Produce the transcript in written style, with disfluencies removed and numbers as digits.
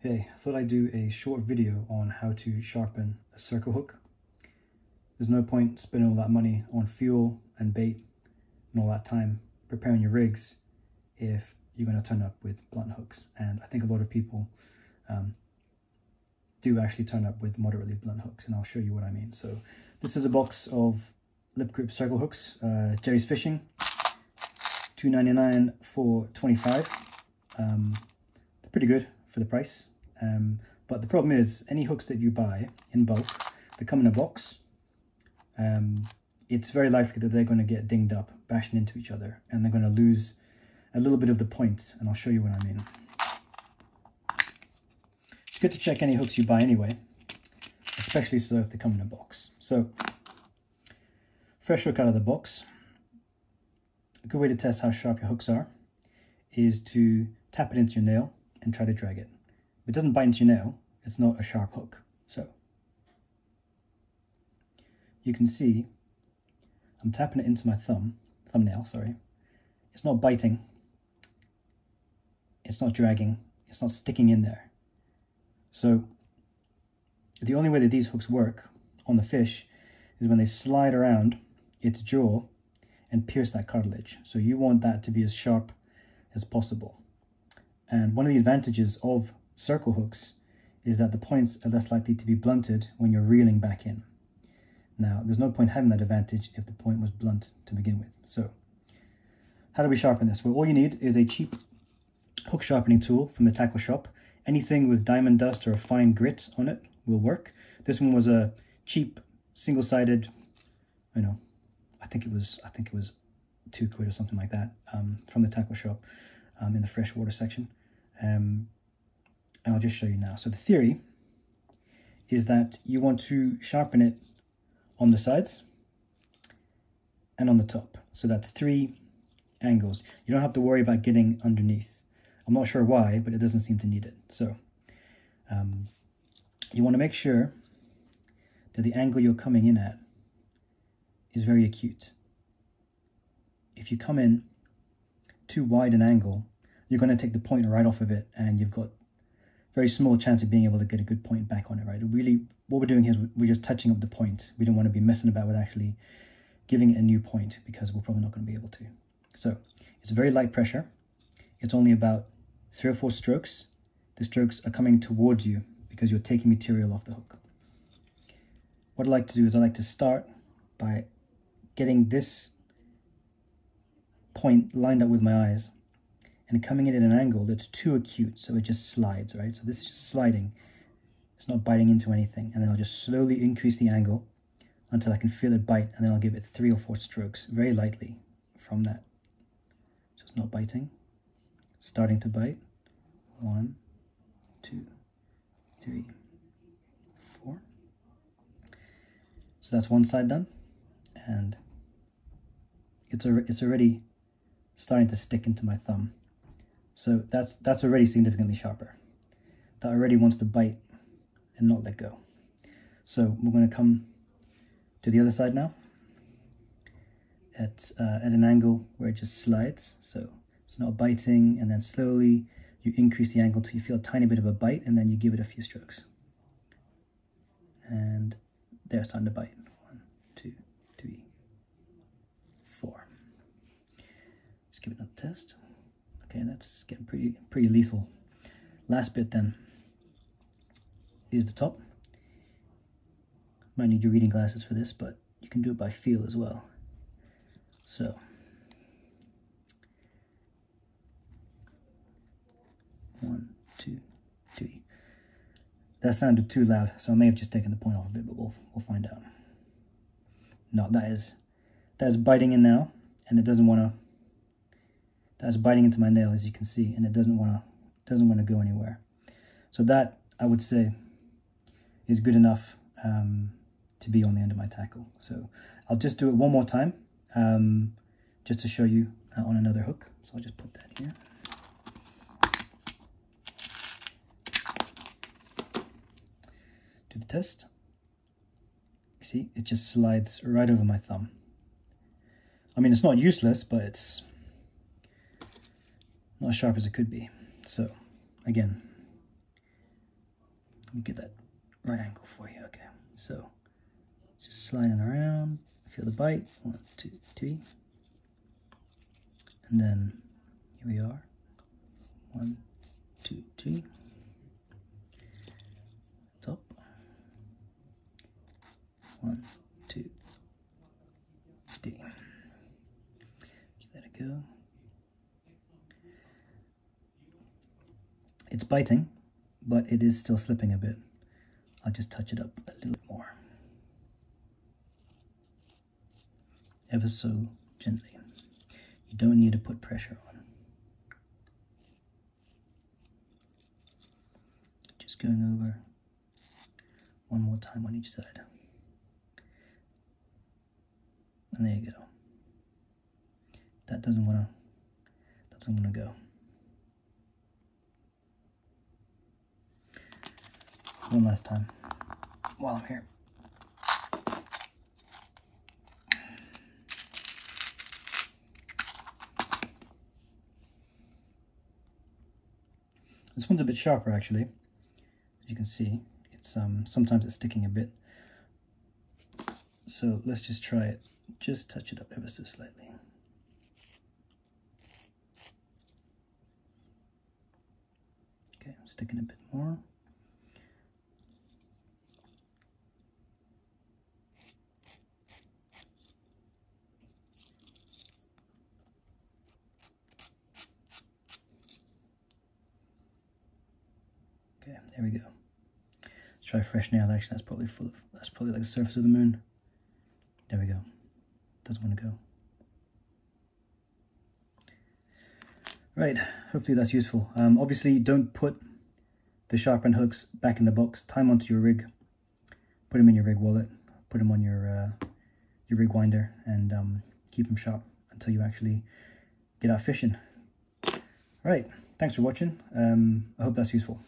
Hey, I thought I'd do a short video on how to sharpen a circle hook. There's no point spending all that money on fuel and bait and all that time preparing your rigs if you're going to turn up with blunt hooks. And I think a lot of people do actually turn up with moderately blunt hooks, and I'll show you what I mean. So this is a box of lip grip circle hooks, Jerry's Fishing, $2.99 for 25. They're pretty good for the price, but the problem is any hooks that you buy in bulk that come in a box, it's very likely that they're going to get dinged up, bashing into each other, and they're going to lose a little bit of the point, and I'll show you what I mean. It's good to check any hooks you buy anyway, especially so if they come in a box. So fresh hook out of the box. A good way to test how sharp your hooks are is to tap it into your nail and try to drag it. If it doesn't bite into your nail, it's not a sharp hook. So you can see I'm tapping it into my thumbnail, sorry. It's not biting, it's not dragging, it's not sticking in there. So the only way that these hooks work on the fish is when they slide around its jaw and pierce that cartilage. So you want that to be as sharp as possible. And one of the advantages of circle hooks is that the points are less likely to be blunted when you're reeling back in. Now, there's no point having that advantage if the point was blunt to begin with. So how do we sharpen this? Well, all you need is a cheap hook sharpening tool from the tackle shop. Anything with diamond dust or a fine grit on it will work. This one was a cheap single-sided, I think it was £2 or something like that, from the tackle shop in the freshwater section. And I'll just show you now. So the theory is that you want to sharpen it on the sides and on the top. So that's 3 angles. You don't have to worry about getting underneath. I'm not sure why, but it doesn't seem to need it. So you want to make sure that the angle you're coming in at is very acute. If you come in too wide an angle, you're going to take the point right off of it, and you've got very small chance of being able to get a good point back on it, right? Really, what we're doing here is we're just touching up the point. We don't want to be messing about with actually giving it a new point, because we're probably not going to be able to. So it's very light pressure. It's only about 3 or 4 strokes. The strokes are coming towards you because you're taking material off the hook. What I like to do is I like to start by getting this point lined up with my eyes and coming in at an angle that's too acute, so it just slides, right? So this is just sliding. It's not biting into anything. And then I'll just slowly increase the angle until I can feel it bite, and then I'll give it 3 or 4 strokes very lightly from that. So it's not biting. Starting to bite. 1, 2, 3, 4. So that's one side done, and it's already starting to stick into my thumb. So that's already significantly sharper. That already wants to bite and not let go. So we're going to come to the other side now at an angle where it just slides. So it's not biting, and then slowly you increase the angle till you feel a tiny bit of a bite, and then you give it a few strokes. And they're starting to bite. 1, 2, 3, 4. Just give it another test. Okay, that's getting pretty lethal. Last bit then is the top. Might need your reading glasses for this, but you can do it by feel as well. So 1, 2, 3. That sounded too loud, so I may have just taken the point off of it, but we'll find out. No, that is biting in now, and it doesn't want to. That's biting into my nail, as you can see, and it doesn't want to go anywhere. So that, I would say, is good enough to be on the end of my tackle. So I'll just do it one more time, just to show you on another hook. So I'll just put that here. Do the test. You see, it just slides right over my thumb. I mean, it's not useless, but it's not as sharp as it could be. So again, Let me get that right angle for you. Okay, so just sliding around, feel the bite, 1, 2, 3, and then here we are, 1, 2, 3, top, 1, 2, 3, let it go. It's biting, but it is still slipping a bit. I'll just touch it up a little bit more. Ever so gently. You don't need to put pressure on. Just going over one more time on each side. And there you go. That doesn't want to go. One last time while I'm here. This one's a bit sharper actually. As you can see, it's sometimes it's sticking a bit. So let's just try it. Just touch it up ever so slightly. Okay, I'm sticking a bit more. Okay, there we go. Let's try a fresh nail action. That's probably like the surface of the moon. There we go. Doesn't want to go. Right, hopefully that's useful. Obviously don't put the sharpen hooks back in the box. Tie them onto your rig. Put them in your rig wallet. Put them on your rig winder, and keep them sharp until you actually get out fishing. Right, thanks for watching. I hope that's useful.